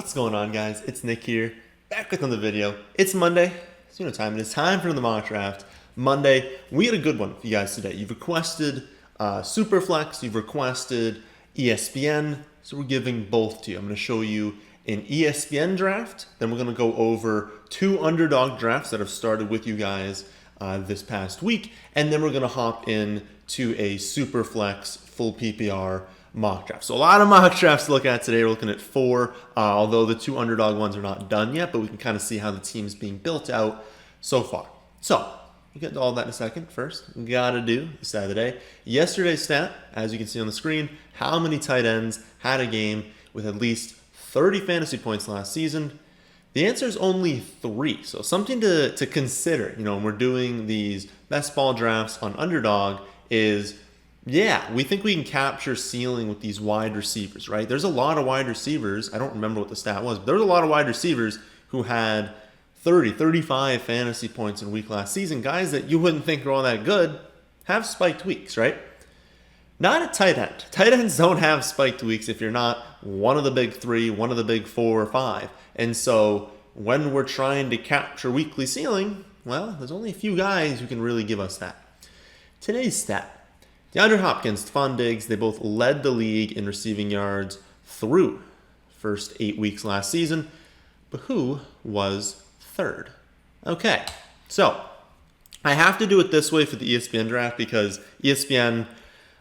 What's going on, guys? It's Nick here, back with another video. It's Monday, so you know what time it is. Time for the mock draft. Monday, we had a good one for you guys today. You've requested SuperFlex, you've requested ESPN, so we're giving both to you. I'm going to show you an ESPN draft, then we're going to go over 2 Underdog drafts that have started with you guys this past week, and then we're going to hop in to a SuperFlex full PPR mock draft. So a lot of mock drafts to look at today. We're looking at 4, although the 2 Underdog ones are not done yet, but we can kind of see how the team's being built out so far. So we'll get to all that in a second. First, gotta do the stat of the day. Yesterday's stat, as you can see on the screen, how many tight ends had a game with at least 30 fantasy points last season? The answer is only 3. So something to consider, when we're doing these best ball drafts on Underdog is, yeah, we think we can capture ceiling with these wide receivers, right? There's a lot of wide receivers. I don't remember what the stat was, but there was a lot of wide receivers who had 30, 35 fantasy points in week last season. Guys that you wouldn't think are all that good have spiked weeks, right? Not a tight end. Tight ends don't have spiked weeks if you're not one of the big 3, one of the big 4 or 5. And so when we're trying to capture weekly ceiling, well, there's only a few guys who can really give us that. Today's stat. DeAndre Hopkins, Stephon Diggs, they both led the league in receiving yards through first 8 weeks last season. But who was third? Okay, so I have to do it this way for the ESPN draft because ESPN,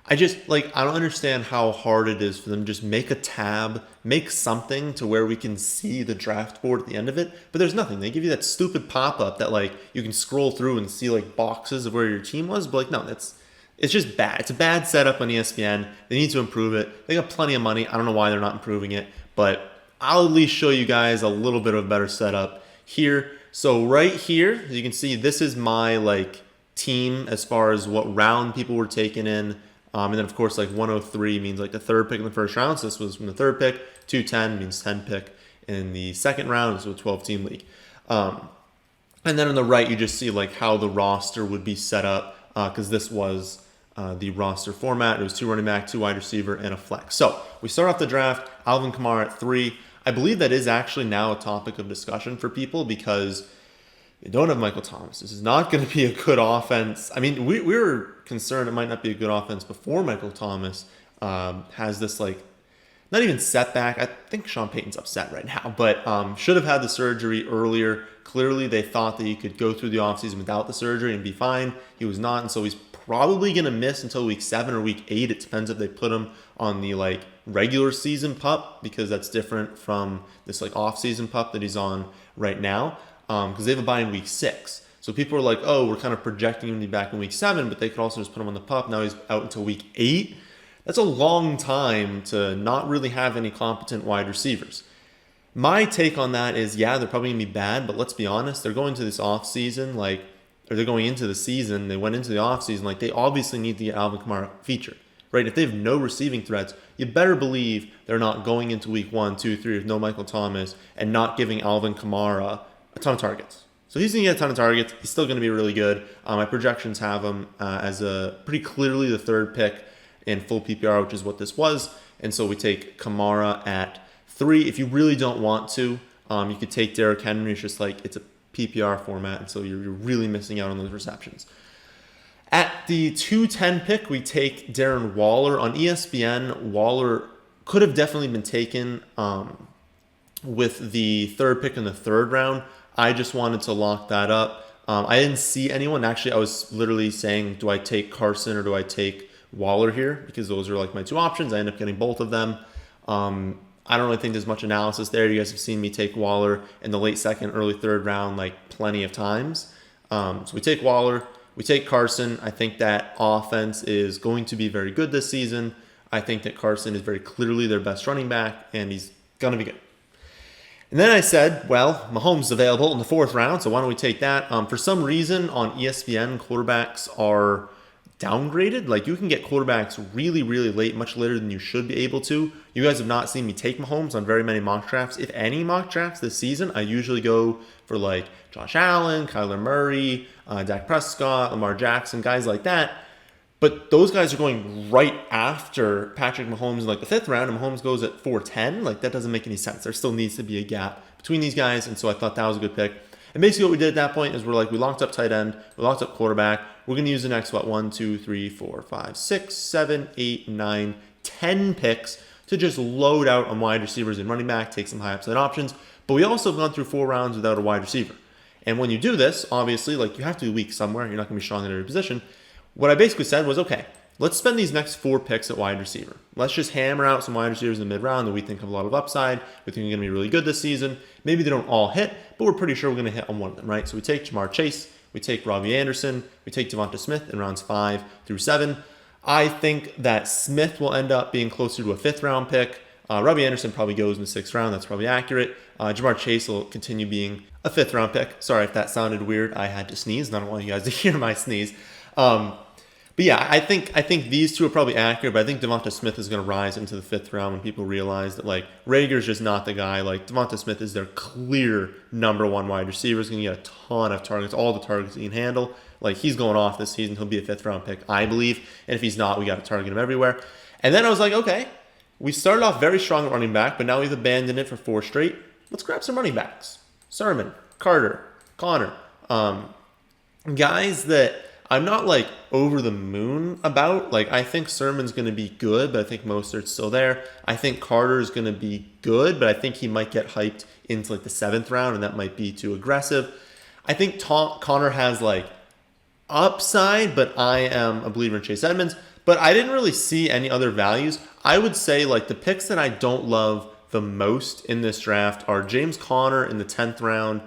I don't understand how hard it is for them to just make a tab, make something to where we can see the draft board at the end of it, but there's nothing. They give you that stupid pop-up that you can scroll through and see boxes of where your team was, but no, it's just bad. It's a bad setup on ESPN. They need to improve it. They got plenty of money. I don't know why they're not improving it, but I'll at least show you guys a little bit of a better setup here. So right here, as you can see, this is my team as far as what round people were taken in. And then of course 103 means the third pick in the first round. So this was from the third pick. 210 means 10 pick in the second round. So a 12-team league. And then on the right, you just see how the roster would be set up because this was the roster format. It was 2 running back, 2 wide receiver, and a flex. So we start off the draft. Alvin Kamara at 3. I believe that is actually now a topic of discussion for people because they don't have Michael Thomas. This is not going to be a good offense. I mean, we were concerned it might not be a good offense before Michael Thomas has this not even setback. I think Sean Payton's upset right now, but should have had the surgery earlier. Clearly, they thought that he could go through the offseason without the surgery and be fine. He was not, and so he's probably going to miss until week 7 or week 8. It depends if they put him on the regular season pup because that's different from this off-season pup that he's on right now because they have a bye in week 6. So people are like, oh, we're kind of projecting him to be back in week 7, but they could also just put him on the pup. Now he's out until week 8. That's a long time to not really have any competent wide receivers. My take on that is, yeah, they're probably going to be bad, but let's be honest. They're going to this offseason, or they're going into the season. They went into the offseason, they obviously need to get Alvin Kamara featured, right? If they have no receiving threats, you better believe they're not going into week 1, 2, 3 with no Michael Thomas and not giving Alvin Kamara a ton of targets. So he's going to get a ton of targets. He's still going to be really good. My projections have him as pretty clearly the 3rd pick in full PPR, which is what this was. And so we take Kamara at 3. If you really don't want to, you could take Derrick Henry. It's just it's a PPR format, and so you're really missing out on those receptions. At the 210 pick, we take Darren Waller. On ESPN, Waller could have definitely been taken with the 3rd pick in the 3rd round. I just wanted to lock that up. I didn't see anyone. Actually, I was literally saying, do I take Carson or do I take Waller here? Because those are my 2 options. I ended up getting both of them. I don't really think there's much analysis there. You guys have seen me take Waller in the late 2nd, early 3rd round plenty of times. So we take Waller. We take Carson. I think that offense is going to be very good this season. I think that Carson is very clearly their best running back, and he's going to be good. And then I said, well, Mahomes is available in the 4th round, so why don't we take that? For some reason on ESPN, quarterbacks are downgraded. You can get quarterbacks really, really late, much later than you should be able to. You guys have not seen me take Mahomes on very many mock drafts. If any mock drafts this season, I usually go for Josh Allen, Kyler Murray, Dak Prescott, Lamar Jackson, guys like that. But those guys are going right after Patrick Mahomes in like the 5th round, and Mahomes goes at 410. Like, that doesn't make any sense. There still needs to be a gap between these guys, and so I thought that was a good pick. And basically what we did at that point is we locked up tight end, we locked up quarterback. We're going to use the next, 1, 2, 3, 4, 5, 6, 7, 8, 9, 10 picks to just load out on wide receivers and running back, take some high upside options. But we also have gone through 4 rounds without a wide receiver. And when you do this, obviously, like, you have to be weak somewhere. You're not going to be strong in every position. What I basically said was, okay, let's spend these next 4 picks at wide receiver. Let's just hammer out some wide receivers in the mid-round that we think have a lot of upside. We think are going to be really good this season. Maybe they don't all hit, but we're pretty sure we're going to hit on one of them, right? So we take Jamar Chase, we take Robbie Anderson, we take Devonta Smith in rounds 5 through 7. I think that Smith will end up being closer to a 5th round pick. Robbie Anderson probably goes in the 6th round. That's probably accurate. Jamar Chase will continue being a 5th round pick. Sorry if that sounded weird. I had to sneeze, and I don't want you guys to hear my sneeze. But yeah, I think these two are probably accurate, but I think Devonta Smith is going to rise into the 5th round when people realize that, like, Rager's just not the guy. Like, Devonta Smith is their clear number 1 wide receiver. He's going to get a ton of targets, all the targets he can handle. Like, he's going off this season. He'll be a 5th round pick, I believe. And if he's not, we got to target him everywhere. And then I was like, okay, we started off very strong at running back, but now we've abandoned it for 4 straight. Let's grab some running backs. Sermon, Carter, Connor. Guys that I'm not, like, over the moon about. Like, I think Sermon's going to be good, but I think Mostert's still there. I think Carter's going to be good, but I think he might get hyped into, like, the 7th round, and that might be too aggressive. I think Connor has, like, upside, but I am a believer in Chase Edmonds. But I didn't really see any other values. I would say, like, the picks that I don't love the most in this draft are James Conner in the 10th round.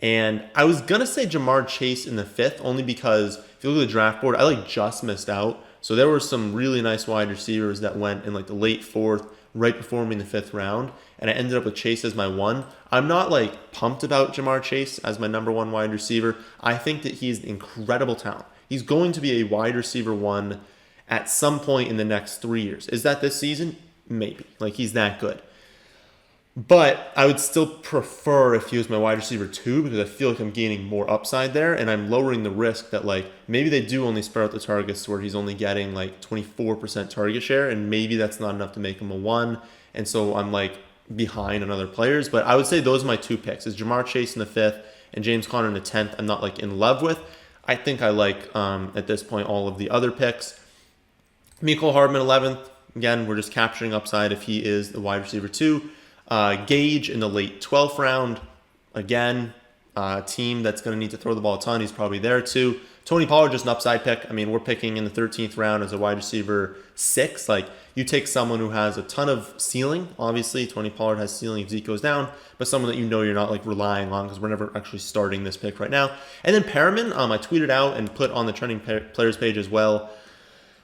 And I was going to say Jamar Chase in the 5th, only because if you look at the draft board, I, like, just missed out. So there were some really nice wide receivers that went in, like, the late 4th, right before me in the 5th round. And I ended up with Chase as my 1. I'm not, like, pumped about Jamar Chase as my number 1 wide receiver. I think that he's an incredible talent. He's going to be a wide receiver 1 at some point in the next 3 years. Is that this season? Maybe. Like, he's that good. But I would still prefer if he was my wide receiver 2, because I feel like I'm gaining more upside there, and I'm lowering the risk that, like, maybe they do only spread out the targets to where he's only getting, like, 24% target share, and maybe that's not enough to make him a 1, and so I'm, like, behind on other players. But I would say those are my 2 picks, is Jamar Chase in the 5th and James Conner in the 10th. I'm not, like, in love with. I think I like, at this point, all of the other picks. Mecole Hardman 11th. Again, we're just capturing upside if he is the wide receiver 2. Gage in the late 12th round. Again, team that's going to need to throw the ball a ton. He's probably there too. Tony Pollard, just an upside pick. I mean, we're picking in the 13th round as a wide receiver 6. Like, you take someone who has a ton of ceiling. Obviously, Tony Pollard has ceiling if Zeke goes down, but someone that you know you're not, like, relying on, because we're never actually starting this pick right now. And then Perriman, I tweeted out and put on the trending players page as well.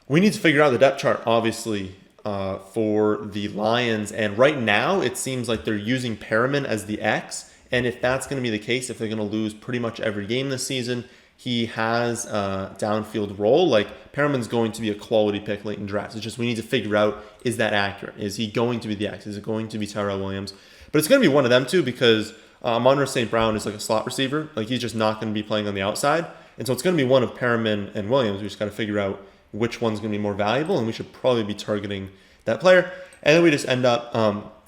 We need to figure out the depth chart, obviously, for the Lions. And right now, it seems like they're using Perriman as the X. And if that's going to be the case, if they're going to lose pretty much every game this season, he has a downfield role. Like, Perriman's going to be a quality pick late in drafts. It's just we need to figure out, is that accurate? Is he going to be the X? Is it going to be Tyrell Williams? But it's going to be one of them too, because Amon-Ra St. Brown is like a slot receiver. Like, he's just not going to be playing on the outside. And so it's going to be one of Perriman and Williams. We just got to figure out which one's going to be more valuable, and we should probably be targeting that player. And then we just end up,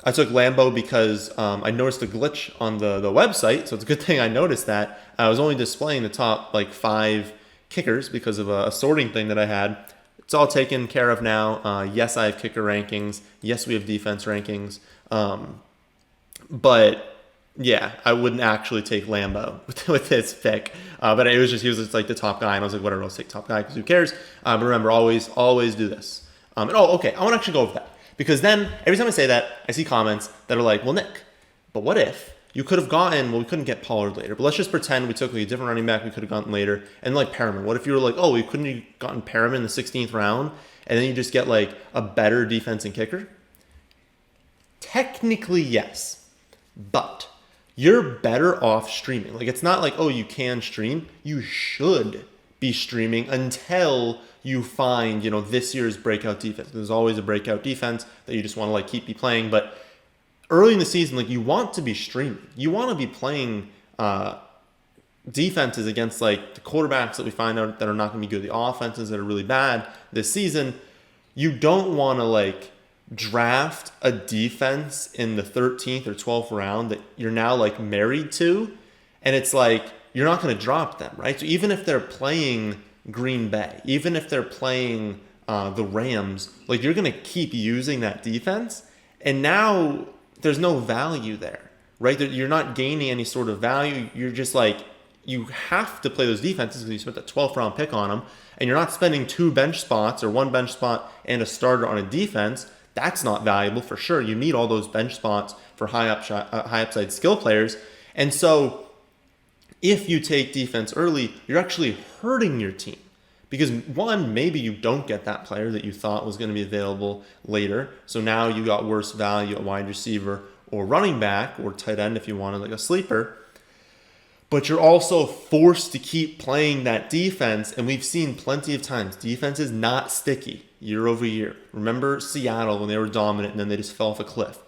I took Lambeau because I noticed a glitch on the website, so it's a good thing I noticed that. I was only displaying the top, like, 5 kickers because of a sorting thing that I had. It's all taken care of now. Yes, I have kicker rankings. Yes, we have defense rankings. But yeah, I wouldn't actually take Lambeau with this pick. But he was just like the top guy, and I was like, whatever, I'll take top guy because who cares? But remember, always do this. Okay, I want to actually go with that. Because then, every time I say that, I see comments that are like, well, Nick, but what if you could have gotten, well, we couldn't get Pollard later, but let's just pretend we took, like, a different running back we could have gotten later, and, like, Perriman. What if you were like, oh, we couldn't have gotten Perriman in the 16th round, and then you just get, like, a better defense and kicker? Technically, yes, but you're better off streaming. Like, it's not like, oh, you can stream. You should be streaming until you find, this year's breakout defense. There's always a breakout defense that you just want to, like, keep playing. But early in the season, like, you want to be streaming. You want to be playing defenses against like the quarterbacks that we find out that are not going to be good, the offenses that are really bad this season, you don't want to like draft a defense in the 13th or 12th round that you're now like married to, and it's like you're not going to drop them, right? So even if they're playing Green Bay, even if they're playing the Rams, like you're going to keep using that defense, and now there's no value there, right? You're not gaining any sort of value. You're just like, you have to play those defenses because you spent that 12th round pick on them, and you're not spending 2 bench spots or 1 bench spot and a starter on a defense. That's not valuable for sure. You need all those bench spots for high upside skill players. And so if you take defense early, you're actually hurting your team. Because one, maybe you don't get that player that you thought was going to be available later. So now you got worse value at wide receiver or running back or tight end if you wanted like a sleeper. But you're also forced to keep playing that defense. And we've seen plenty of times, defense is not sticky year over year. Remember Seattle when they were dominant and then they just fell off a cliff.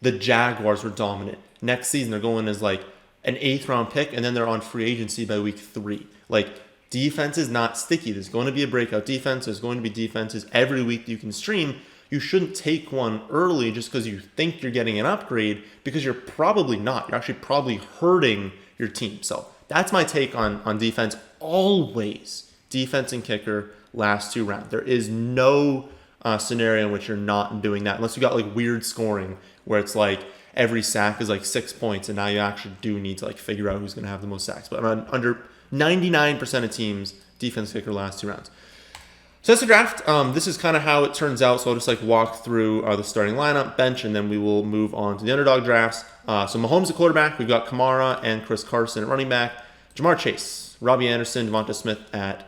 The Jaguars were dominant. Next season, they're going as like an 8th round pick and then they're on free agency by week 3. Like, defense is not sticky. There's going to be a breakout defense. There's going to be defenses every week that you can stream. You shouldn't take one early just because you think you're getting an upgrade, because you're probably not. You're actually probably hurting your team. So that's my take on defense. Always defense and kicker last 2 rounds. There is no scenario in which you're not doing that unless you got like weird scoring where it's like every sack is like 6 points and now you actually do need to like figure out who's going to have the most sacks. But under 99% of teams, defense kicker last 2 rounds. So that's the draft. This is kind of how it turns out. So I'll just like walk through the starting lineup, bench, and then we will move on to the underdog drafts. So Mahomes at quarterback. We've got Kamara and Chris Carson at running back. Jamar Chase, Robbie Anderson, Devonta Smith at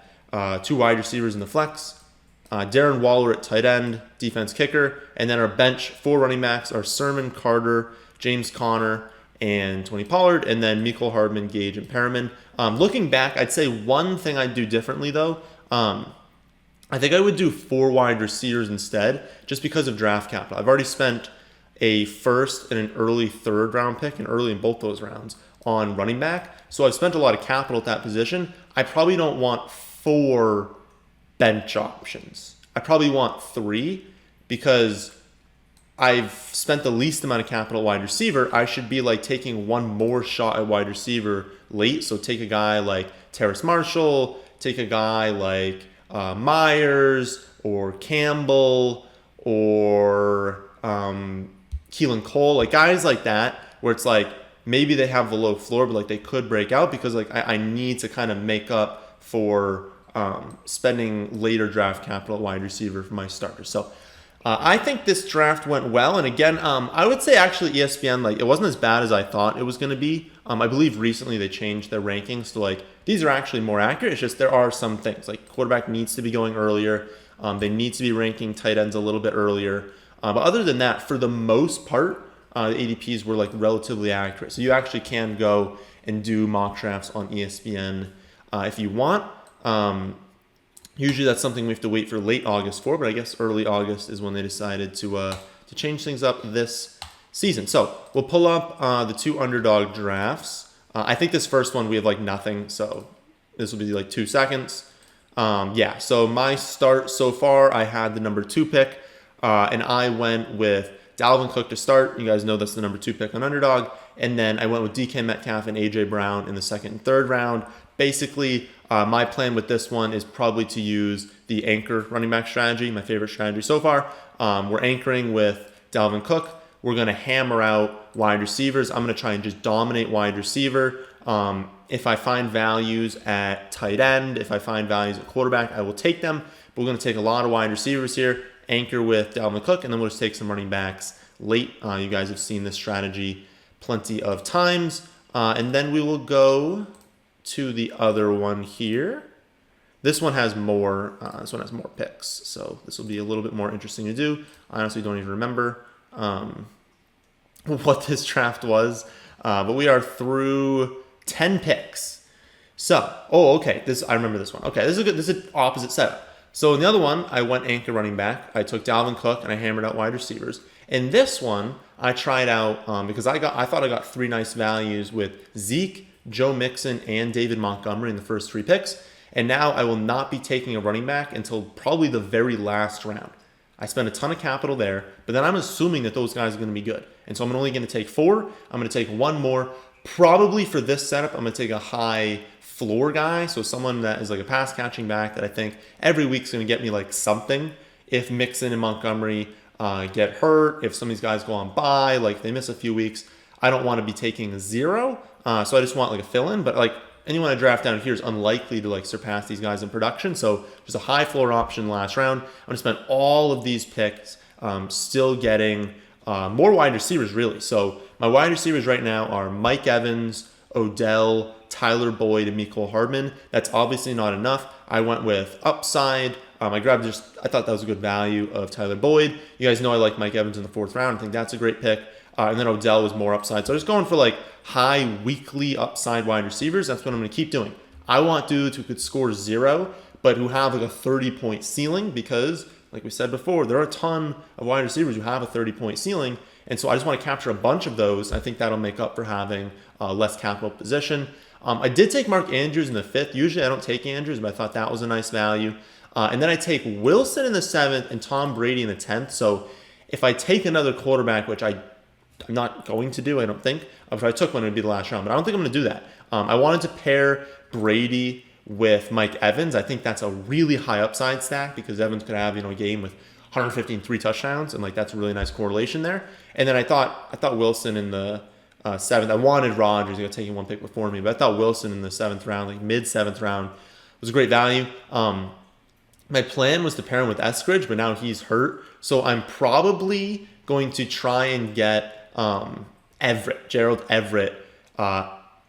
2 wide receivers in the flex. Darren Waller at tight end, defense kicker. And then our bench 4 running backs are Sermon, Carter, James Conner, and Tony Pollard, and then Mecole Hardman, Gage, and Perriman. Looking back, I'd say one thing I'd do differently though. I think I would do 4 wide receivers instead, just because of draft capital. I've already spent a first and an early 3rd round pick, and early in both those rounds, on running back. So I've spent a lot of capital at that position. I probably don't want 4 bench options. I probably want 3 because I've spent the least amount of capital at wide receiver. I should be like taking one more shot at wide receiver late. So take a guy like Terrace Marshall, take a guy like Myers or Campbell or Keelan Cole, like guys like that, where it's like maybe they have a low floor, but like they could break out because like I need to kind of make up for spending later draft capital at wide receiver for my starters. So I think this draft went well. And again, I would say actually ESPN, like it wasn't as bad as I thought it was going to be. I believe recently they changed their rankings to like, these are actually more accurate. It's just there are some things like quarterback needs to be going earlier. They need to be ranking tight ends a little bit earlier. But other than that, for the most part, the ADPs were like relatively accurate. So you actually can go and do mock drafts on ESPN if you want. Usually that's something we have to wait for late August for, but I guess early August is when they decided to change things up this season. So we'll pull up the 2 underdog drafts. I think this first one we have like nothing, so this will be like 2 seconds. So my start so far, I had the number 2 pick, and I went with Dalvin Cook to start. You guys know that's the number 2 pick on Underdog. And then I went with DK Metcalf and AJ Brown in the 2nd and 3rd round. Basically, my plan with this one is probably to use the anchor running back strategy, my favorite strategy so far. We're anchoring with Dalvin Cook. We're going to hammer out wide receivers. I'm going to try and just dominate wide receiver. If I find values at tight end, if I find values at quarterback, I will take them. But we're going to take a lot of wide receivers here, anchor with Dalvin Cook, and then we'll just take some running backs late. You guys have seen this strategy plenty of times. And then we will go to the other one here. This one has more picks, so this will be a little bit more interesting to do. I honestly don't even remember what this draft was, but we are through 10 picks. So, I remember this one. Okay, this is good. This is an opposite setup. So in the other one, I went anchor running back. I took Dalvin Cook and I hammered out wide receivers. In this one, I tried out because I thought I got 3 nice values with Zeke, Joe Mixon and David Montgomery in the first 3 picks. And now I will not be taking a running back until probably the very last round. I spent a ton of capital there, but then I'm assuming that those guys are going to be good. And so I'm only going to take 4. I'm going to take 1 more. Probably for this setup, I'm going to take a high floor guy. So someone that is like a pass catching back that I think every week's going to get me like something. If Mixon and Montgomery get hurt, if some of these guys go on bye, like they miss a few weeks, I don't want to be taking a 0. So I just want like a fill-in, but like anyone I draft down here is unlikely to like surpass these guys in production. So just a high floor option last round. I'm going to spend all of these picks still getting more wide receivers really. So my wide receivers right now are Mike Evans, Odell, Tyler Boyd, and Mecole Hardman. That's obviously not enough. I went with upside. I thought that was a good value of Tyler Boyd. You guys know I like Mike Evans in the 4th round. I think that's a great pick. And then Odell was more upside. So I was going for like high weekly upside wide receivers. That's what I'm going to keep doing. I want dudes who could score 0, but who have like a 30-point ceiling because, like we said before, there are a ton of wide receivers who have a 30-point ceiling. And so I just want to capture a bunch of those. I think that'll make up for having less capital position. I did take Mark Andrews in the 5th. Usually I don't take Andrews, but I thought that was a nice value. And then I take Wilson in the 7th and Tom Brady in the 10th. So if I take another quarterback, which I'm not going to do, I don't think. If I took one, it would be the last round. But I don't think I'm going to do that. I wanted to pair Brady with Mike Evans. I think that's a really high upside stack because Evans could have a game with 115 3 touchdowns, and like that's a really nice correlation there. And then I thought Wilson in the 7th. I wanted Rodgers. He got taken 1 pick before me, but I thought Wilson in the 7th round, like mid 7th round, was a great value. My plan was to pair him with Eskridge, but now he's hurt, so I'm probably going to try and get Gerald Everett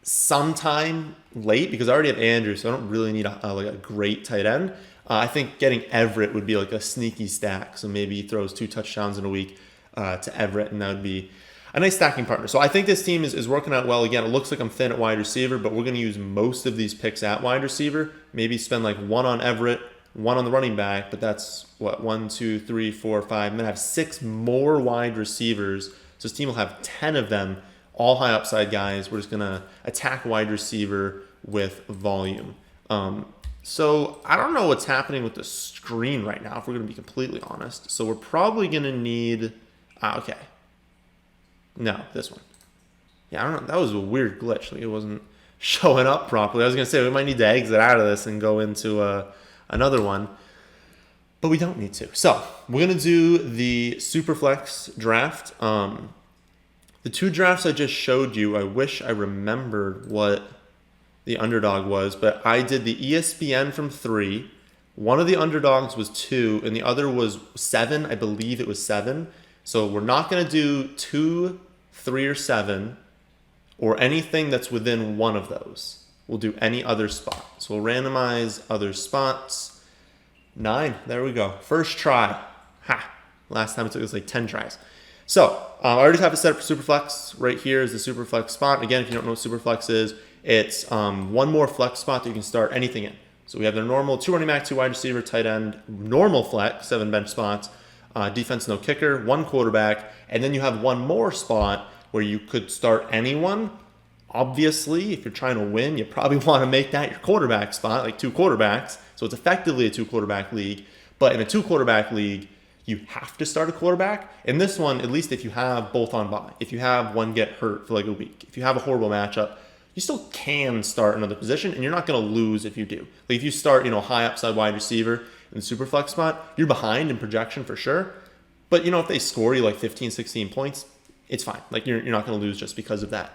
sometime late because I already have Andrew, so I don't really need a great tight end. I think getting Everett would be like a sneaky stack, so maybe he throws 2 touchdowns in a week to Everett, and that would be a nice stacking partner. So I think this team is working out well. Again, it looks like I'm thin at wide receiver, but we're going to use most of these picks at wide receiver. Maybe spend like 1 on Everett, 1 on the running back, but that's what, 1, 2, 3, 4, 5. I'm going to have 6 more wide receivers. So this team will have 10 of them, all high upside guys. We're just going to attack wide receiver with volume. So I don't know what's happening with the screen right now, if we're going to be completely honest. So we're probably going to need, okay. No, this one. Yeah, I don't know. That was a weird glitch. Like it wasn't showing up properly. I was going to say we might need to exit out of this and go into another one, but we don't need to. So we're going to do the SuperFlex draft. The 2 drafts I just showed you, I wish I remembered what the underdog was, but I did the ESPN from 3. One of the underdogs was 2, and the other was 7. I believe it was 7. So we're not going to do 2, 3, or 7, or anything that's within one of those. We'll do any other spot. So we'll randomize other spots. 9. There we go. First try. Ha! Last time it took us like 10 tries. So I already have it set up for SuperFlex. Right here is the SuperFlex spot. Again, if you don't know what SuperFlex is, it's one more flex spot that you can start anything in. So we have the normal 2 running back, 2 wide receiver, tight end, normal flex, 7 bench spots, defense, no kicker, 1 quarterback, and then you have 1 more spot where you could start anyone. Obviously, if you're trying to win, you probably want to make that your quarterback spot, like 2 quarterbacks. So it's effectively a 2 quarterback league. But in a 2 quarterback league, you have to start a quarterback. In this one, at least if you have both on bye, if you have one get hurt for like a week, if you have a horrible matchup, you still can start another position, and you're not going to lose if you do. Like if you start, high upside wide receiver in the super flex spot, you're behind in projection for sure. But if they score you like 15, 16 points, it's fine. Like you're not going to lose just because of that.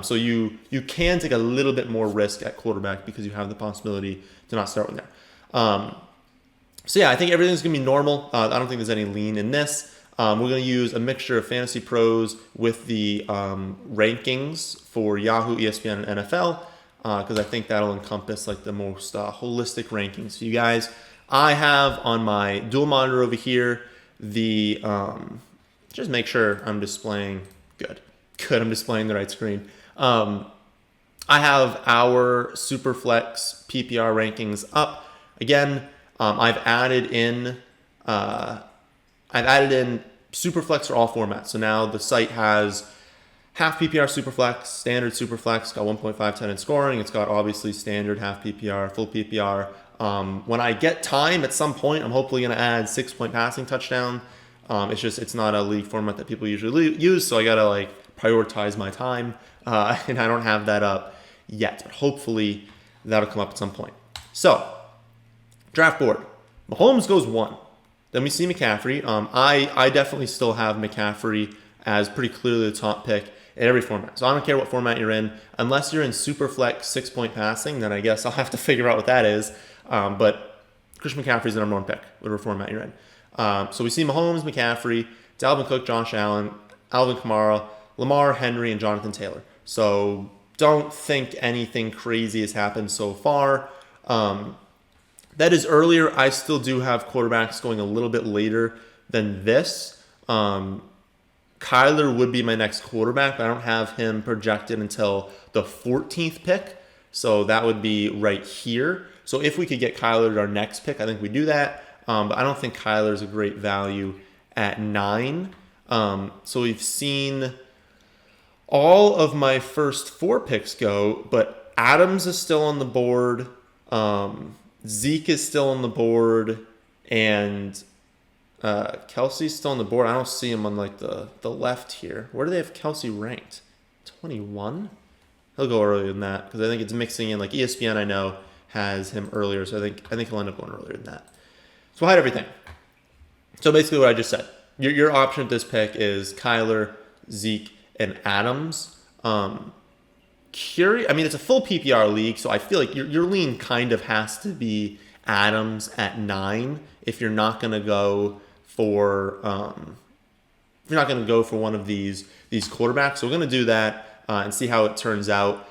So you can take a little bit more risk at quarterback because you have the possibility to not start one there. So yeah, I think everything's going to be normal. I don't think there's any lean in this. We're going to use a mixture of Fantasy Pros with the rankings for Yahoo, ESPN, and NFL because I think that'll encompass like the most holistic rankings for you guys. I have on my dual monitor over here the just make sure I'm displaying good. I'm displaying the right screen. I have our SuperFlex PPR rankings up again. I've added in SuperFlex for all formats. So now the site has half PPR Superflex, standard Superflex, got 1.510 in scoring. It's got obviously standard half PPR, full PPR. When I get time at some point, I'm hopefully going to add 6-point passing touchdown. It's not a league format that people usually use, so I got to like prioritize my time, and I don't have that up yet, but hopefully that'll come up at some point. So, draft board. Mahomes goes 1. Then we see McCaffrey. I definitely still have McCaffrey as pretty clearly the top pick in every format. So I don't care what format you're in. Unless you're in Superflex 6-point passing, then I guess I'll have to figure out what that is. But Christian McCaffrey's the number 1 pick, whatever format you're in. So we see Mahomes, McCaffrey, Dalvin Cook, Josh Allen, Alvin Kamara, Lamar, Henry, and Jonathan Taylor. So don't think anything crazy has happened so far. That is earlier. I still do have quarterbacks going a little bit later than this. Kyler would be my next quarterback, but I don't have him projected until the 14th pick. So that would be right here. So if we could get Kyler at our next pick, I think we do that. But I don't think Kyler is a great value at 9. So we've seen all of my first 4 picks go, but Adams is still on the board. Zeke is still on the board, and Kelsey's still on the board. I don't see him on like the left here. Where do they have Kelsey ranked? 21? He'll go earlier than that because I think it's mixing in. Like ESPN, I know has him earlier, so I think he'll end up going earlier than that. So we'll hide everything. So basically, what I just said. Your option at this pick is Kyler, Zeke, and Adams. It's a full PPR league, so I feel like your lean kind of has to be Adams at 9 if you're not going to go for one of these quarterbacks. So we're going to do that and see how it turns out.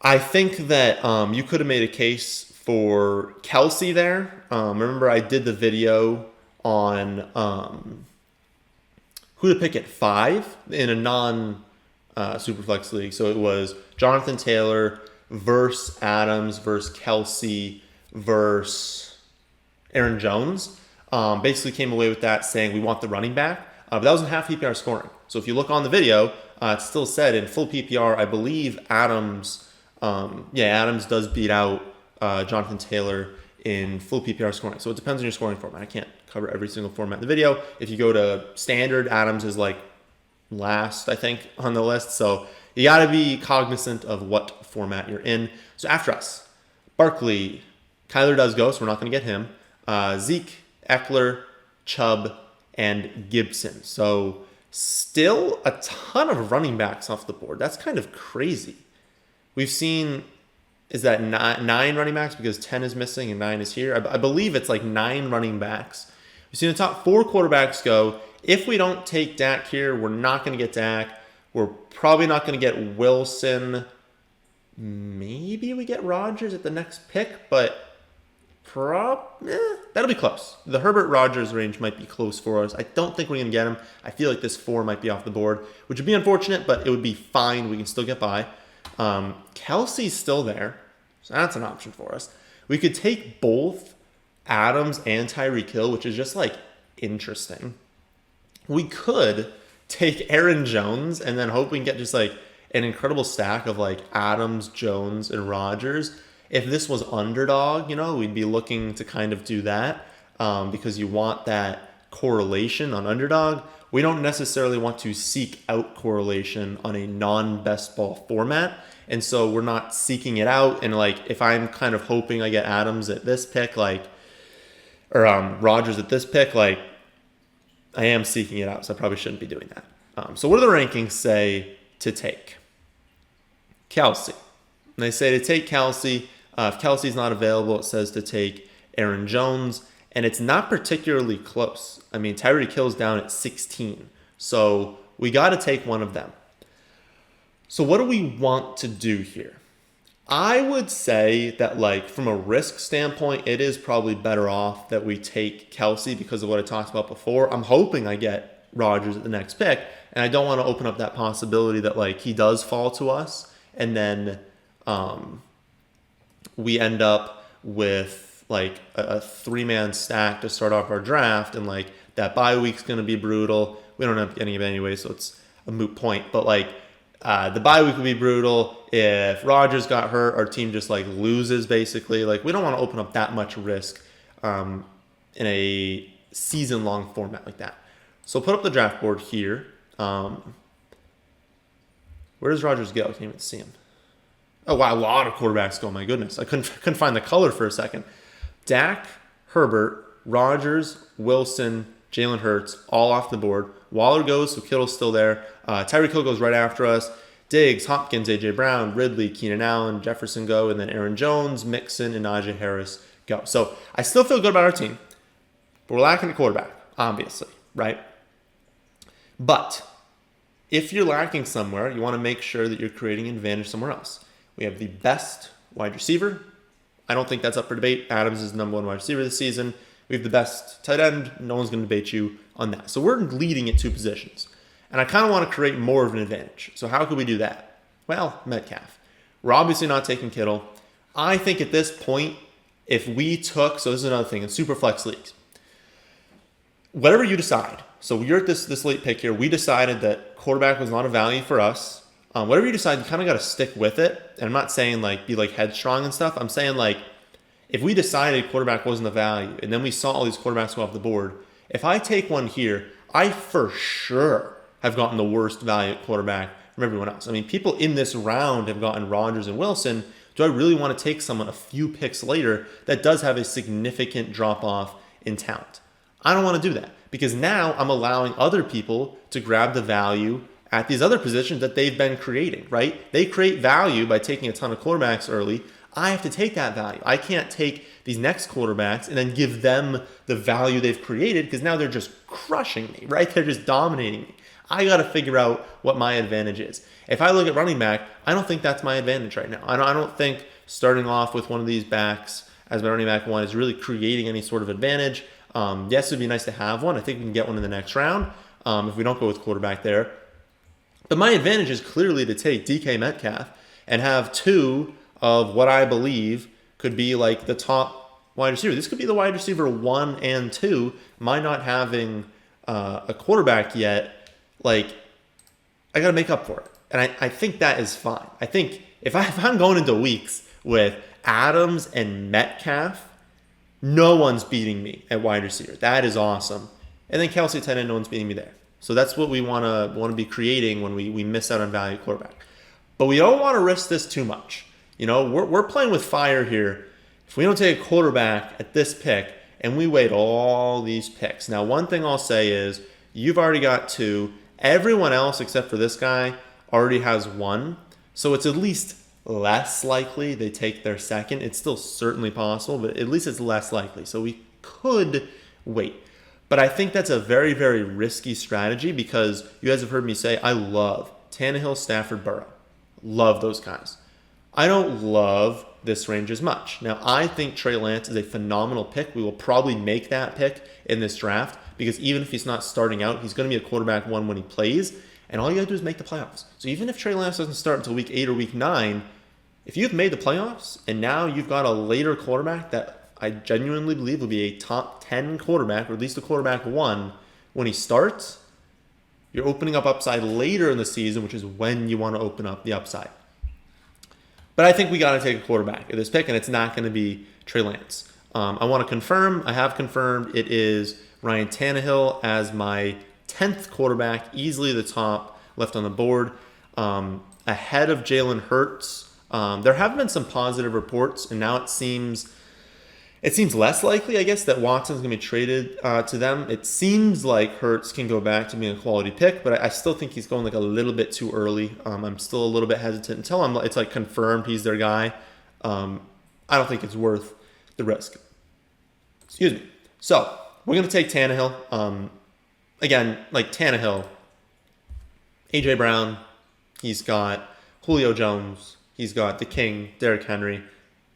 I think that you could have made a case for Kelsey there. Remember, I did the video on who to pick at 5 in a non Superflex league. So it was Jonathan Taylor versus Adams versus Kelsey versus Aaron Jones. Basically came away with that saying we want the running back. But that was in half PPR scoring. So if you look on the video, it still said in full PPR, I believe Adams does beat out Jonathan Taylor in full PPR scoring. So it depends on your scoring format. I can't cover every single format in the video. If you go to standard, Adams is like last, I think, on the list. So you got to be cognizant of what format you're in. So after us, Barkley, Kyler does go, so we're not going to get him. Zeke, Eckler, Chubb, and Gibson. So still a ton of running backs off the board. That's kind of crazy. We've seen, is that 9 running backs because 10 is missing and 9 is here? I believe it's like 9 running backs. We've seen the top 4 quarterbacks go. If we don't take Dak here, we're not going to get Dak. We're probably not going to get Wilson. Maybe we get Rodgers at the next pick, but that'll be close. The Herbert-Rodgers range might be close for us. I don't think we're going to get him. I feel like this 4 might be off the board, which would be unfortunate, but it would be fine. We can still get by. Kelsey's still there, so that's an option for us. We could take both Adams and Tyreek Hill, which is just like interesting. We could take Aaron Jones and then hope we can get just like an incredible stack of like Adams, Jones, and Rodgers. If this was Underdog, we'd be looking to kind of do that because you want that correlation on Underdog. We don't necessarily want to seek out correlation on a non-best ball format. And so we're not seeking it out. And like, if I'm kind of hoping I get Adams at this pick, or Rodgers at this pick, like I am seeking it out. So I probably shouldn't be doing that. So what do the rankings say to take? Kelsey. And they say to take Kelsey. If Kelsey's not available, it says to take Aaron Jones. And it's not particularly close. I mean, Tyreek Hill's down at 16. So we got to take one of them. So what do we want to do here? I would say that like from a risk standpoint, it is probably better off that we take Kelsey because of what I talked about before. I'm hoping I get Rodgers at the next pick. And I don't want to open up that possibility that like he does fall to us. And then we end up with like a 3-man stack to start off our draft, and like that bye week's going to be brutal. We don't end up getting it anyway, so it's a moot point, but like the bye week would be brutal. If Rodgers got hurt, our team just like loses basically. Like we don't want to open up that much risk in a season-long format like that. So put up the draft board here. Where does Rodgers go? I can't even see him. Oh wow, a lot of quarterbacks go. My goodness, I couldn't find the color for a second. Dak, Herbert, Rodgers, Wilson, Jalen Hurts, all off the board. Waller goes, so Kittle's still there. Tyreek Hill goes right after us. Diggs, Hopkins, A.J. Brown, Ridley, Keenan Allen, Jefferson go, and then Aaron Jones, Mixon, and Najee Harris go. So I still feel good about our team, but we're lacking a quarterback, obviously, right? But if you're lacking somewhere, you want to make sure that you're creating an advantage somewhere else. We have the best wide receiver. I don't think that's up for debate. Adams is the number one wide receiver this season. We have the best tight end. No one's going to debate you on that. So we're leading at 2 positions. And I kind of want to create more of an advantage. So how could we do that? Well, Metcalf. We're obviously not taking Kittle. I think at this point, if we took, so this is another thing, in SuperFlex leagues, whatever you decide, so you're at this late pick here, we decided that quarterback was not a value for us. Whatever you decide, you kind of got to stick with it. And I'm not saying like be like headstrong and stuff. I'm saying like if we decided quarterback wasn't a value and then we saw all these quarterbacks go off the board, if I take one here, I for sure have gotten the worst value at quarterback from everyone else. I mean, people in this round have gotten Rodgers and Wilson. Do I really want to take someone a few picks later that does have a significant drop-off in talent? I don't want to do that because now I'm allowing other people to grab the value at these other positions that they've been creating, right? They create value by taking a ton of quarterbacks early. I have to take that value. I can't take these next quarterbacks and then give them the value they've created because now they're just crushing me, right? They're just dominating me. I got to figure out what my advantage is. If I look at running back, I don't think that's my advantage right now. I don't think starting off with one of these backs as my running back one is really creating any sort of advantage. Yes, it would be nice to have one. I think we can get one in the next round if we don't go with quarterback there. But my advantage is clearly to take DK Metcalf and have 2 of what I believe could be like the top wide receiver. This could be the wide receiver 1 and 2. My not having a quarterback yet, like I got to make up for it. And I think that is fine. I think if I'm going into weeks with Adams and Metcalf, no one's beating me at wide receiver. That is awesome. And then Kelsey tight end, no one's beating me there. So that's what we want to be creating when we miss out on value quarterback. But we don't want to risk this too much. You know, we're playing with fire here. If we don't take a quarterback at this pick and we wait all these picks. Now, one thing I'll say is you've already got 2. Everyone else except for this guy already has 1. So it's at least less likely they take their second. It's still certainly possible, but at least it's less likely. So we could wait. But I think that's a very, very risky strategy because you guys have heard me say I love Tannehill, Stafford, Burrow. Love those guys. I don't love this range as much. Now, I think Trey Lance is a phenomenal pick. We will probably make that pick in this draft because even if he's not starting out, he's going to be a quarterback 1 when he plays. And all you got to do is make the playoffs. So even if Trey Lance doesn't start until week 8 or week 9, if you've made the playoffs and now you've got a later quarterback that I genuinely believe will be a top 10 quarterback, or at least a quarterback 1, when he starts, you're opening up upside later in the season, which is when you want to open up the upside. But I think we got to take a quarterback at this pick, and it's not going to be Trey Lance. I want to confirm, I have confirmed, it is Ryan Tannehill as my 10th quarterback, easily the top left on the board, ahead of Jalen Hurts. There have been some positive reports, and now it seems less likely, I guess, that Watson's going to be traded to them. It seems like Hurts can go back to being a quality pick, but I still think he's going like a little bit too early. I'm still a little bit hesitant until it's like confirmed he's their guy. I don't think it's worth the risk. Excuse me. So we're going to take Tannehill. Again, like Tannehill, A.J. Brown, he's got Julio Jones, he's got the King, Derrick Henry.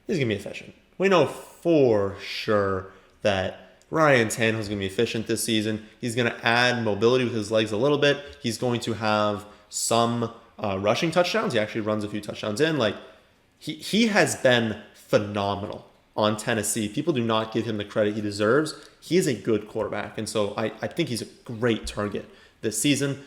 He's going to be efficient. We know for sure that Ryan Tannehill's going to be efficient this season. He's going to add mobility with his legs a little bit. He's going to have some rushing touchdowns. He actually runs a few touchdowns in. Like he has been phenomenal on Tennessee. People do not give him the credit he deserves. He is a good quarterback, and so I think he's a great target this season.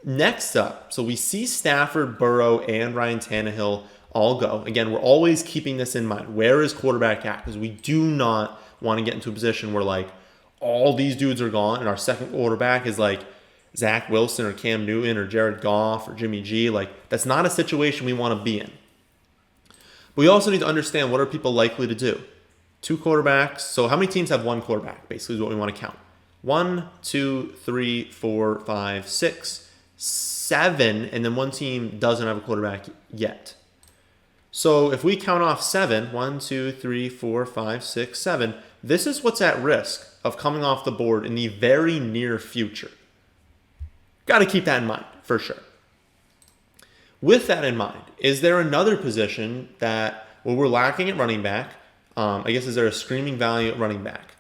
Next up, so we see Stafford, Burrow, and Ryan Tannehill all go. Again, we're always keeping this in mind. Where is quarterback at? Because we do not want to get into a position where like all these dudes are gone and our second quarterback is like Zach Wilson or Cam Newton or Jared Goff or Jimmy G. Like that's not a situation we want to be in. But we also need to understand what are people likely to do. 2 quarterbacks. So how many teams have 1 quarterback? Basically is what we want to count. 1, 2, 3, 4, 5, 6, 7, and then 1 team doesn't have a quarterback yet. So if we count off 7, 1, 2, 3, 4, 5, 6, 7, this is what's at risk of coming off the board in the very near future. Got to keep that in mind for sure. With that in mind, is there another position that we're lacking at running back? I guess is there a screaming value at running back?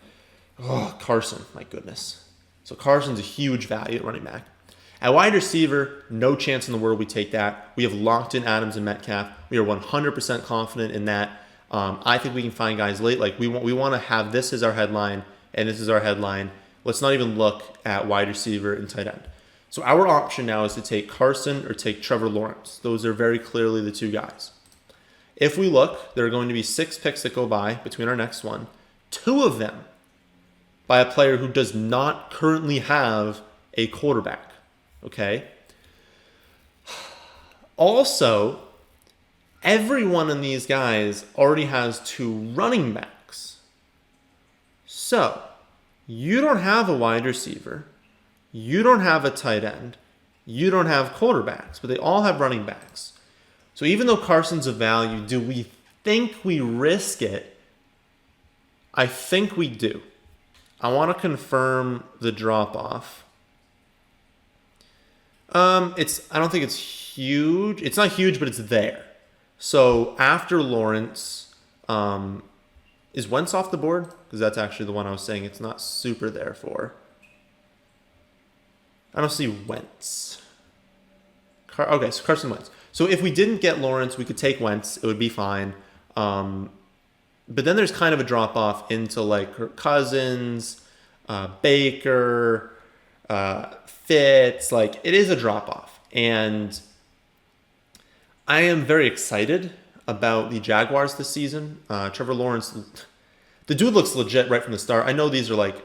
Oh, Carson, my goodness. So Carson's a huge value at running back. At wide receiver, no chance in the world we take that. We have locked in Adams and Metcalf. We are 100% confident in that. I think we can find guys late. Like we want to have this as our headline, and this is our headline. Let's not even look at wide receiver and tight end. So our option now is to take Carson or take Trevor Lawrence. Those are very clearly the 2 guys. If we look, there are going to be 6 picks that go by between our next one. 2 of them by a player who does not currently have a quarterback. Okay. Also, every one of these guys already has 2 running backs. So, you don't have a wide receiver. You don't have a tight end. You don't have quarterbacks, but they all have running backs. So even though Carson's a value, do we think we risk it? I think we do. I want to confirm the drop-off. I don't think it's huge. It's not huge, but it's there. So after Lawrence, is Wentz off the board? Because that's actually the one I was saying it's not super there for. I don't see Wentz. Okay, so Carson Wentz. So if we didn't get Lawrence, we could take Wentz. It would be fine. But then there's kind of a drop-off into like Kirk Cousins, Baker, Fitz. Like it is a drop-off. And I am very excited about the Jaguars this season. Trevor Lawrence, the dude looks legit right from the start. I know these are like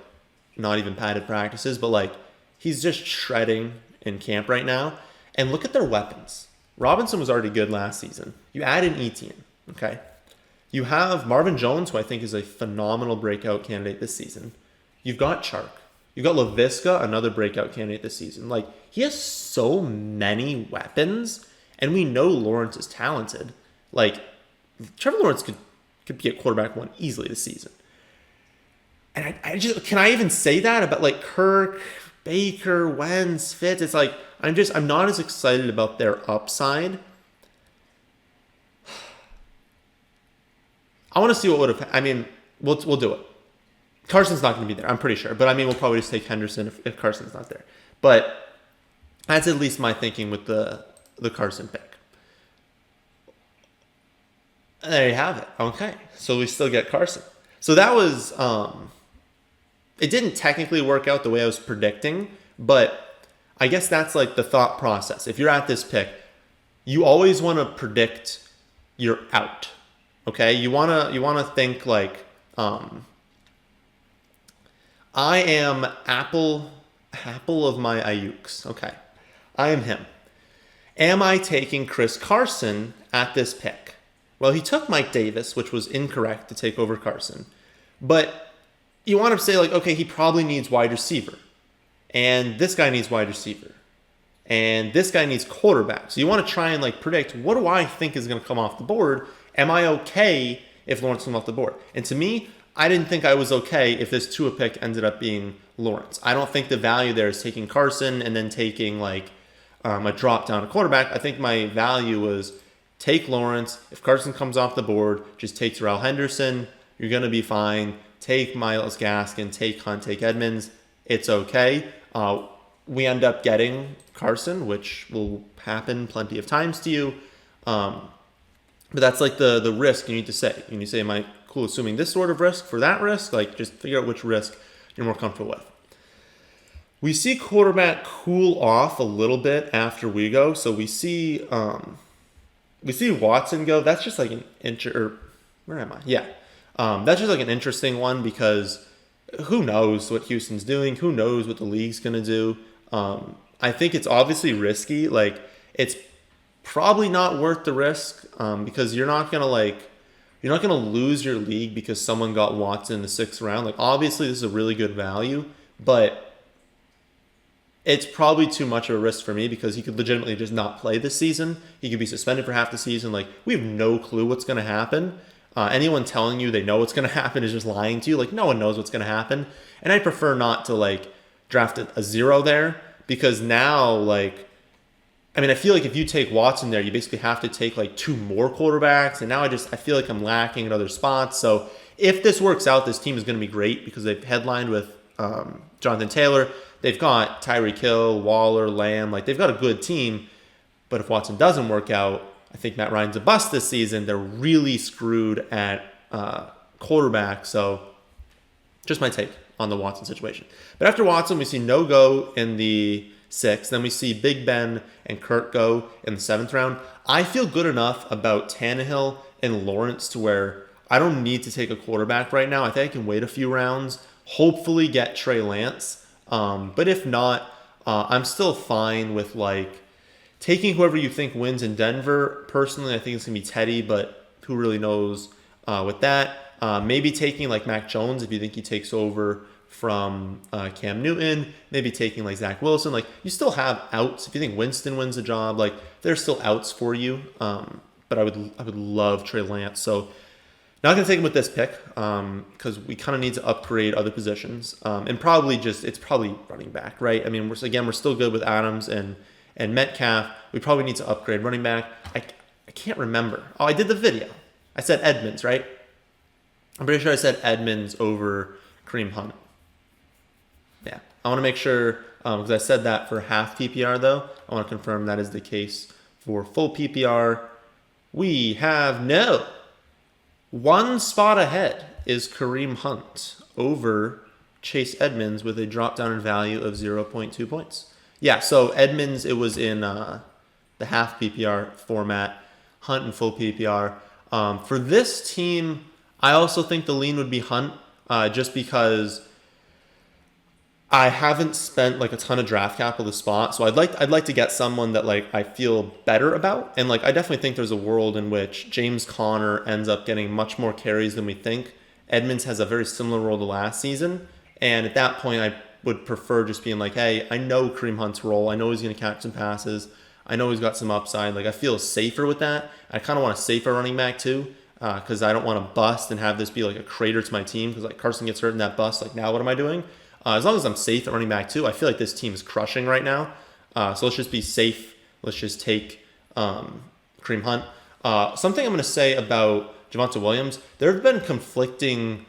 not even padded practices, but like he's just shredding in camp right now. And look at their weapons. Robinson was already good last season. You add in Etienne, okay? You have Marvin Jones, who I think is a phenomenal breakout candidate this season. You've got Chark. You've got Laviska, another breakout candidate this season. Like, he has so many weapons, and we know Lawrence is talented. Like, Trevor Lawrence could be a quarterback 1 easily this season. And I just, can I even say that about like Kirk, Baker, Wentz, Fitz? It's like, I'm not as excited about their upside. I want to see what would have, I mean, we'll do it. Carson's not going to be there, I'm pretty sure. But I mean, we'll probably just take Henderson if Carson's not there. But that's at least my thinking with the Carson pick. And there you have it. Okay. So we still get Carson. So that was, it didn't technically work out the way I was predicting, but I guess that's like the thought process. If you're at this pick, you always want to predict you're out. Okay? You want to think like, I am apple of my Ayuks. Okay. I am him. Am I taking Chris Carson at this pick? Well, he took Mike Davis, which was incorrect to take over Carson. But you want to say like, okay, he probably needs wide receiver. And this guy needs wide receiver. And this guy needs quarterback. So you want to try and like predict, what do I think is going to come off the board? Am I okay if Lawrence comes off the board? And to me, I didn't think I was okay if this Tua pick ended up being Lawrence. I don't think the value there is taking Carson and then taking like a drop down to quarterback. I think my value was take Lawrence. If Carson comes off the board, just take Terrell Henderson. You're going to be fine. Take Myles Gaskin, take Hunt, take Edmonds. It's okay. We end up getting Carson, which will happen plenty of times to you. But that's like the risk you need to say. You need to say, am I cool assuming this sort of risk for that risk? Like, just figure out which risk you're more comfortable with. We see quarterback cool off a little bit after we go. So we see Watson go. That's just like an where am I? Yeah. That's just like an interesting one because who knows what Houston's doing? Who knows what the league's going to do? I think it's obviously risky. Like, it's probably not worth the risk because you're not going to lose your league because someone got Watson in the 6th round. Like, obviously, this is a really good value, but it's probably too much of a risk for me because he could legitimately just not play this season. He could be suspended for half the season. Like, we have no clue what's going to happen. Anyone telling you they know what's going to happen is just lying to you. Like, no one knows what's going to happen. And I prefer not to, like, draft a 0 there because now, like, I mean, I feel like if you take Watson there, you basically have to take, like, 2 more quarterbacks. And now I feel like I'm lacking in other spots. So if this works out, this team is going to be great because they've headlined with Jonathan Taylor. They've got Tyreek Hill, Waller, Lamb. Like, they've got a good team. But if Watson doesn't work out, I think Matt Ryan's a bust this season. They're really screwed at quarterback. So just my take on the Watson situation. But after Watson, we see no go in the 6th. Then we see Big Ben and Kirk go in the 7th round. I feel good enough about Tannehill and Lawrence to where I don't need to take a quarterback right now. I think I can wait a few rounds, hopefully get Trey Lance. But if not, I'm still fine with, like, taking whoever you think wins in Denver. Personally, I think it's going to be Teddy, but who really knows with that. Maybe taking, like, Mac Jones if you think he takes over from Cam Newton. Maybe taking, like, Zach Wilson. Like, you still have outs. If you think Winston wins the job, like, there's still outs for you. But I would love Trey Lance. So not going to take him with this pick because we kind of need to upgrade other positions. And probably it's probably running back, right? I mean, we're still good with Adams and Metcalf. We probably need to upgrade running back. I can't remember. Oh, I did the video. I said Edmonds, right? I'm pretty sure I said Edmonds over Kareem Hunt. Yeah. I want to make sure, because I said that for half PPR, though. I want to confirm that is the case for full PPR. We have no. One spot ahead is Kareem Hunt over Chase Edmonds with a drop down in value of 0.2 points. Yeah, so Edmonds, it was in the half PPR format, Hunt in full PPR. For this team, I also think the lean would be Hunt, just because I haven't spent, like, a ton of draft capital this spot. So I'd like to get someone that, like, I feel better about. And, like, I definitely think there's a world in which James Conner ends up getting much more carries than we think. Edmonds has a very similar role to last season. And at that point, I would prefer just being like, hey, I know Kareem Hunt's role. I know he's going to catch some passes. I know he's got some upside. Like, I feel safer with that. I kind of want a safer running back too, because I don't want to bust and have this be like a crater to my team. Because, like, Carson gets hurt in that bust. Like, now what am I doing? As long as I'm safe at running back too, I feel like this team is crushing right now. So let's just be safe. Let's just take Kareem Hunt. Something I'm going to say about Javonte Williams, there have been conflicting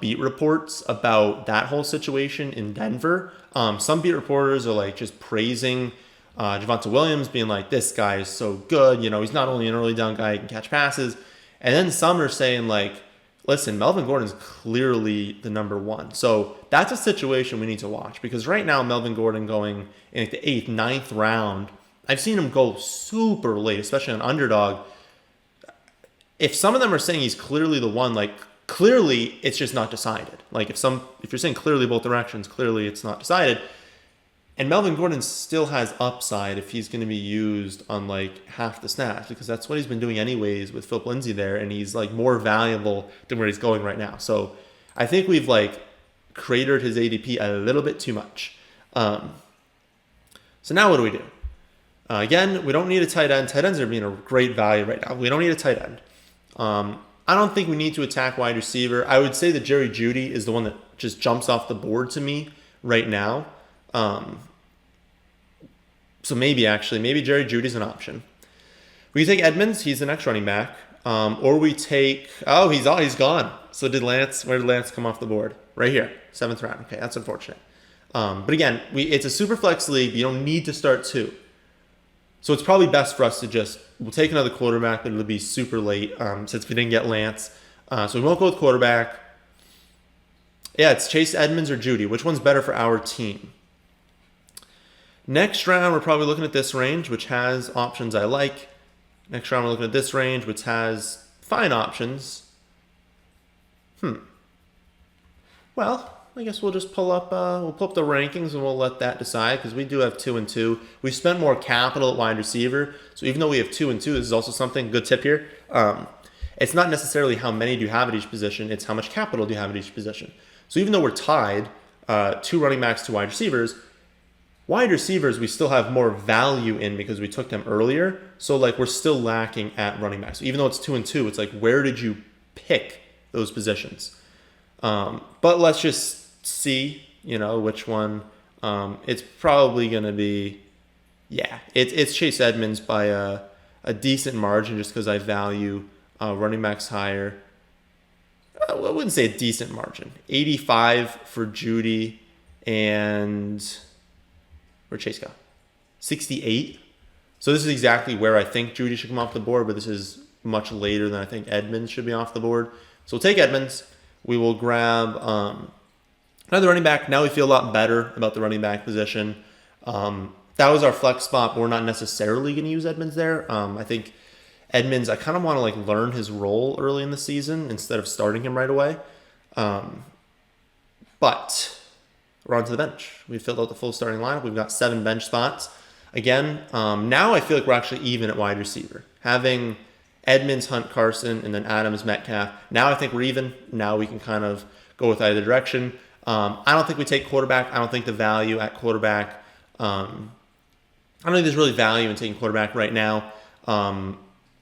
beat reports about that whole situation in Denver. Some beat reporters are, like, just praising Javonte Williams, being like, this guy is so good. You know, he's not only an early down guy, he can catch passes. And then some are saying, like, listen, Melvin Gordon is clearly the number 1. So that's a situation we need to watch because right now Melvin Gordon going in, like, the 8th, 9th round, I've seen him go super late, especially on Underdog. If some of them are saying he's clearly the one, like, clearly it's just not decided. Like, if you're saying clearly both directions, clearly it's not decided. And Melvin Gordon still has upside if he's going to be used on, like, half the snaps because that's what he's been doing anyways with Philip Lindsay there, and he's, like, more valuable than where he's going right now. So I think we've, like, cratered his ADP a little bit too much. So now what do we do? Again, we don't need a tight end. Tight ends are being a great value right now. We don't need a tight end. I don't think we need to attack wide receiver. I would say that Jerry Jeudy is the one that just jumps off the board to me right now. So maybe Jerry Jeudy's an option. We can take Edmonds. He's the next running back. Or we take, he's gone. So where did Lance come off the board? Right here, 7th round. Okay, that's unfortunate. But again, it's a super flex league. You don't need to start 2. So it's probably best for us to we'll take another quarterback, but it'll be super late since we didn't get Lance. So we won't go with quarterback. Yeah, it's Chase Edmonds or Jeudy. Which one's better for our team? Next round, we're probably looking at this range, which has options I like. Next round, we're looking at this range, which has fine options. Well, I guess we'll just pull up the rankings and we'll let that decide because we do have 2 and 2. We spent more capital at wide receiver, so even though we have 2 and 2, this is also something good tip here. It's not necessarily how many do you have at each position; it's how much capital do you have at each position. So even though we're tied, 2 running backs, 2 wide receivers we still have more value in because we took them earlier. So like we're still lacking at running backs. So even though it's 2 and 2, it's like where did you pick those positions? But let's just see, which one. It's probably going to be, it's Chase Edmonds by a decent margin just because I value running backs higher. I wouldn't say a decent margin. 85 for Judy and where'd Chase go? 68. So this is exactly where I think Judy should come off the board, but this is much later than I think Edmonds should be off the board. So we'll take Edmonds. We will grab another running back. Now we feel a lot better about the running back position. That was our flex spot, but we're not necessarily going to use Edmonds there. I think Edmonds, I kind of want to learn his role early in the season instead of starting him right away. But we're on to the bench. We filled out the full starting lineup. We've got 7 bench spots. Again, now I feel like we're actually even at wide receiver. Having Edmonds, Hunt, Carson, and then Adams, Metcalf. Now I think we're even. Now we can kind of go with either direction. I don't think we take quarterback. I don't think the value at quarterback. I don't think there's really value in taking quarterback right now.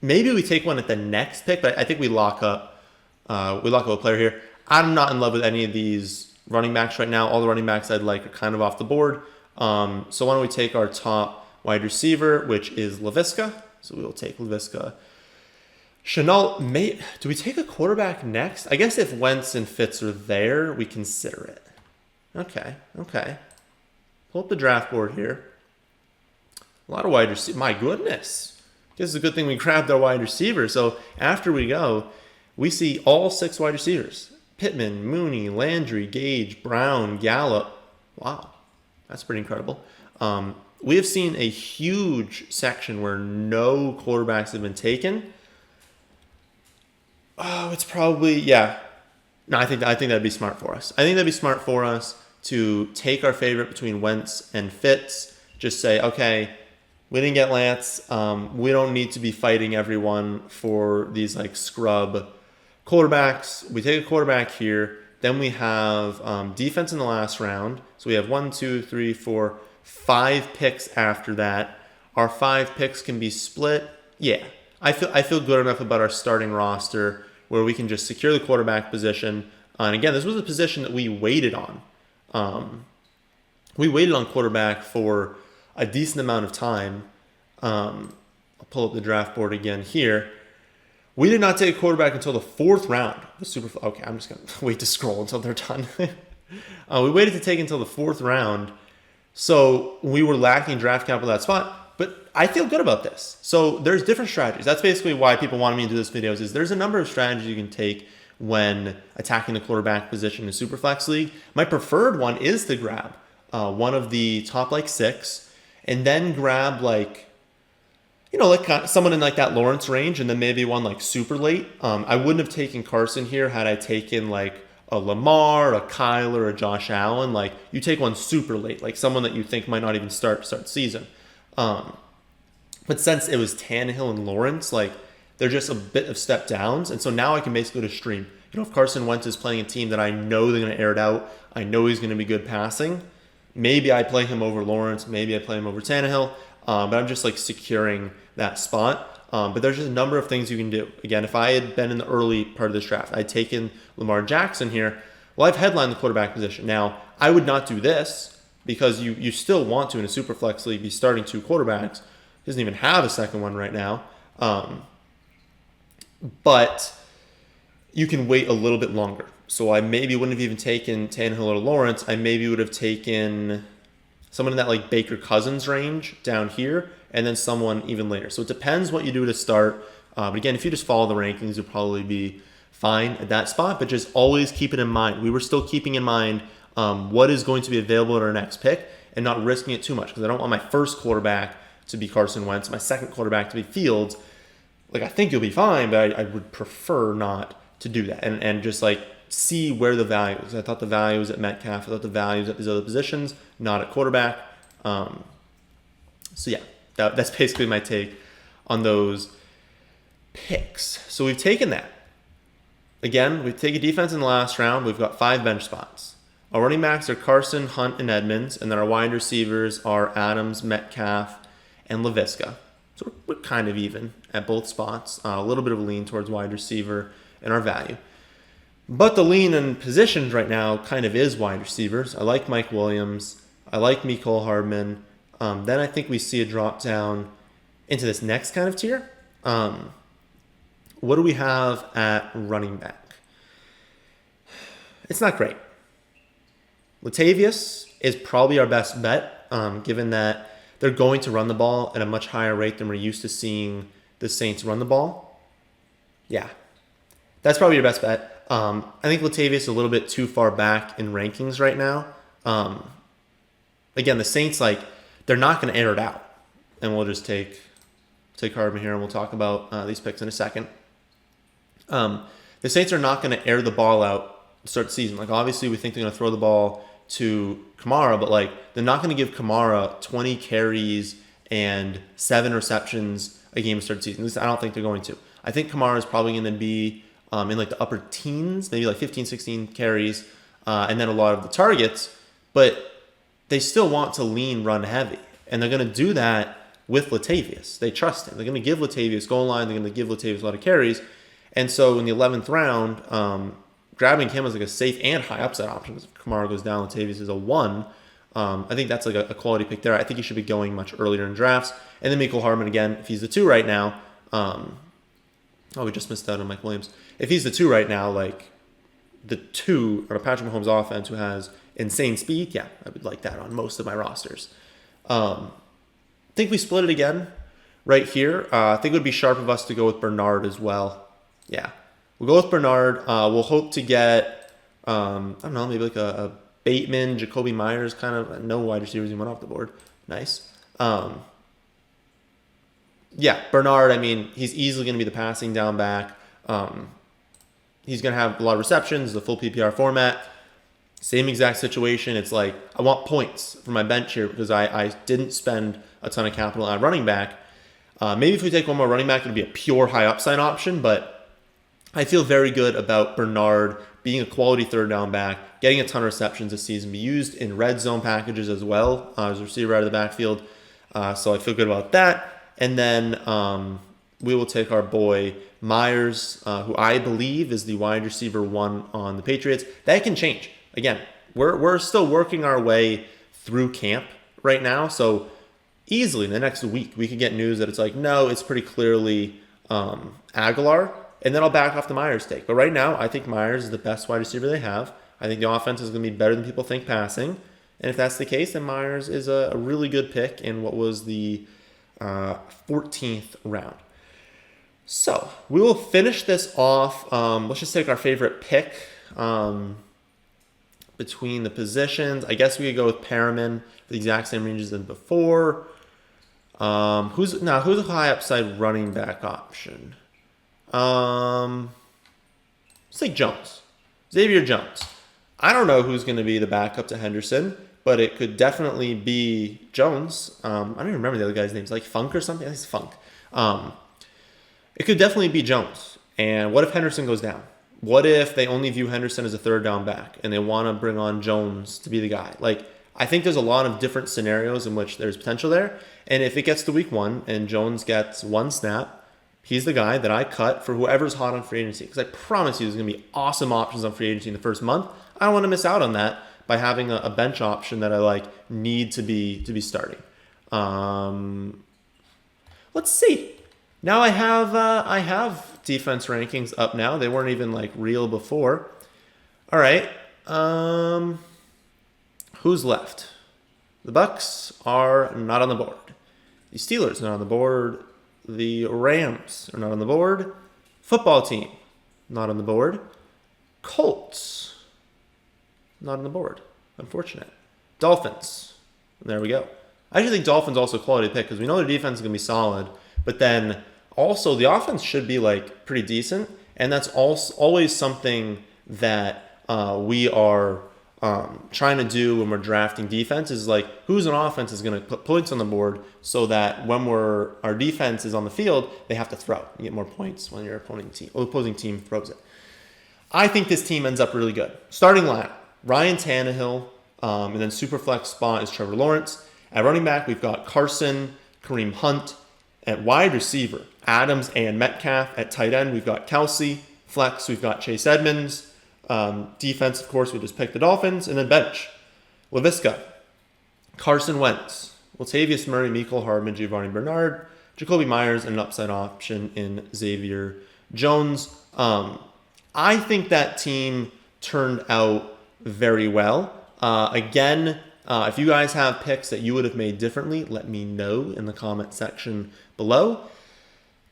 Maybe we take one at the next pick, but I think we lock up. We lock up a player here. I'm not in love with any of these running backs right now. All the running backs I'd like are kind of off the board. So why don't we take our top wide receiver, which is Laviska. So we will take Laviska. Chenault, do we take a quarterback next? I guess if Wentz and Fitz are there, we consider it. Okay. Pull up the draft board here. A lot of wide receivers. My goodness. Guess it's a good thing we grabbed our wide receiver. So after we go, we see all 6 wide receivers. Pittman, Mooney, Landry, Gage, Brown, Gallup. Wow. That's pretty incredible. We have seen a huge section where no quarterbacks have been taken. Oh, it's probably, No, I think that'd be smart for us. I think that'd be smart for us to take our favorite between Wentz and Fitz. Just say, okay, we didn't get Lance. We don't need to be fighting everyone for these scrub quarterbacks. We take a quarterback here. Then we have defense in the last round. So we have 1, 2, 3, 4, 5 picks after that. Our 5 picks can be split. Yeah. I feel good enough about our starting roster where we can just secure the quarterback position. And again, this was a position that we waited on. We waited on quarterback for a decent amount of time. I'll pull up the draft board again here. We did not take a quarterback until the 4th round. Okay, I'm just going to wait to scroll until they're done. We waited to take until the 4th round. So we were lacking draft capital at that spot. But I feel good about this. So there's different strategies. That's basically why people wanted me to do this video is there's a number of strategies you can take when attacking the quarterback position in SuperFlex League. My preferred one is to grab one of the top 6 and then grab someone in that Lawrence range and then maybe one super late. I wouldn't have taken Carson here had I taken a Lamar, a Kyler, a Josh Allen. You take one super late, someone that you think might not even start season. But since it was Tannehill and Lawrence, they're just a bit of step downs. And so now I can basically just stream. If Carson Wentz is playing a team that I know they're going to air it out, I know he's going to be good passing, maybe I play him over Lawrence, maybe I play him over Tannehill, but I'm just securing that spot. But there's just a number of things you can do. Again, if I had been in the early part of this draft, I'd taken Lamar Jackson here. Well, I've headlined the quarterback position. Now, I would not do this because you still want to, in a Superflex League, be starting 2 quarterbacks. He doesn't even have a second one right now. But you can wait a little bit longer. So I maybe wouldn't have even taken Tannehill or Lawrence. I maybe would have taken someone in that Baker Cousins range down here, and then someone even later. So it depends what you do to start. But again, if you just follow the rankings, you'll probably be fine at that spot. But just always keep it in mind. We were still keeping in mind what is going to be available at our next pick. and not risking it too much, because I don't want my first quarterback to be Carson Wentz, my second quarterback to be Fields. Like, I think you'll be fine, but I would prefer not to do that, and just like see where the value is. I thought the value was at Metcalf. I thought the value was at these other positions, not at quarterback. So yeah, that's basically my take on those picks. So we've taken that. Again, we take a defense in the last round. We've got 5 bench spots. Our running backs are Carson, Hunt, and Edmonds, and then our wide receivers are Adams, Metcalf, and Laviska. So we're kind of even at both spots. A little bit of a lean towards wide receiver in our value. But the lean in positions right now kind of is wide receivers. I like Mike Williams. I like Mecole Hardman. Then I think we see a drop down into this next kind of tier. What do we have at running back? It's not great. Latavius is probably our best bet, given that they're going to run the ball at a much higher rate than we're used to seeing the Saints run the ball. Yeah, that's probably your best bet. I think Latavius is a little bit too far back in rankings right now. Again, the Saints, like, they're not going to air it out. And we'll just take Hardman here, and we'll talk about these picks in a second. The Saints are not going to air the ball out to start the season. Like, obviously, we think they're going to throw the ball to Kamara, but, like, they're not going to give Kamara 20 carries and 7 receptions a game to start the season. At least I don't think they're going to. I think Kamara is probably going to be in, like, the upper teens, maybe like 15, 16 carries, and then a lot of the targets. But they still want to lean run heavy, and they're going to do that with Latavius. They trust him. They're going to give Latavius goal line. They're going to give Latavius a lot of carries. And so in the 11th round, grabbing him as like a safe and high upside option, because if Kamara goes down, Latavius is a 1. I think that's like a quality pick there. I think he should be going much earlier in drafts. And then Mecole Hardman, again, if he's the 2 right now. We just missed out on Mike Williams. If he's the 2 right now, like the 2 or a Patrick Mahomes offense who has insane speed, yeah, I would like that on most of my rosters. I think we split it again right here. I think it would be sharp of us to go with Bernard as well. Yeah, we'll go with Bernard. We'll hope to get, I don't know, maybe like a Bateman, Jacoby Myers kind of. No wide receivers even went off the board. Nice. Yeah, Bernard, I mean, he's easily going to be the passing down back. He's going to have a lot of receptions, the full PPR format. Same exact situation. It's like, I want points for my bench here because I didn't spend a ton of capital on running back. Maybe if we take one more running back, it'll be a pure high upside option, but I feel very good about Bernard being a quality third down back, getting a ton of receptions this season, be used in red zone packages as well as a receiver out of the backfield. So I feel good about that. And then we will take our boy Myers, who I believe is the wide receiver 1 on the Patriots. That can change. Again, we're still working our way through camp right now. So easily in the next week, we could get news that it's like, no, it's pretty clearly Aguilar. And then I'll back off the Myers take. But right now, I think Myers is the best wide receiver they have. I think the offense is going to be better than people think passing. And if that's the case, then Myers is a really good pick in what was the 14th round. So we will finish this off. Let's just take our favorite pick between the positions. I guess we could go with Perriman for the exact same ranges as before. Who's a high upside running back option? Let's take Jones. Xavier Jones. I don't know who's going to be the backup to Henderson, but it could definitely be Jones. I don't even remember the other guy's name. It's like Funk or something. I think it's Funk. It could definitely be Jones. And what if Henderson goes down? What if they only view Henderson as a third down back and they want to bring on Jones to be the guy? Like, I think there's a lot of different scenarios in which there's potential there. And if it gets to week 1 and Jones gets 1 snap, he's the guy that I cut for whoever's hot on free agency. Because I promise you there's going to be awesome options on free agency in the first month. I don't want to miss out on that by having a bench option that I like need to be starting. Let's see. Now I have defense rankings up now. They weren't even like real before. All right. Who's left? The Bucks are not on the board. The Steelers are not on the board. The Rams are not on the board. Football team, not on the board. Colts, not on the board. Unfortunate. Dolphins, There we go. I actually think Dolphins also a quality pick because we know their defense is going to be solid, but then also the offense should be like pretty decent, and that's also always something that we are trying to do when we're drafting defense is like who's an offense is going to put points on the board so that when our defense is on the field, they have to throw. You get more points when your opposing team throws it. I think this team ends up really good. Starting line, Ryan Tannehill, and then SuperFlex spot is Trevor Lawrence. At running back, we've got Carson, Kareem Hunt. At wide receiver, Adams and Metcalf. At tight end, we've got Kelsey. Flex, we've got Chase Edmonds. Defense, of course, we just picked the Dolphins. And then bench, Laviska, Carson Wentz, Latavius Murray, Mecole Hardman, Giovanni Bernard, Jacoby Myers, and an upside option in Xavier Jones. I think that team turned out very well. Again, if you guys have picks that you would have made differently, let me know in the comment section below.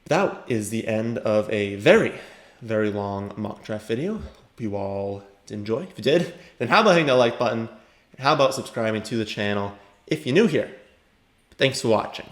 That is the end of a very, very long mock draft video. Hope you all enjoy. If you did, then how about hitting that like button? And how about subscribing to the channel if you're new here? Thanks for watching.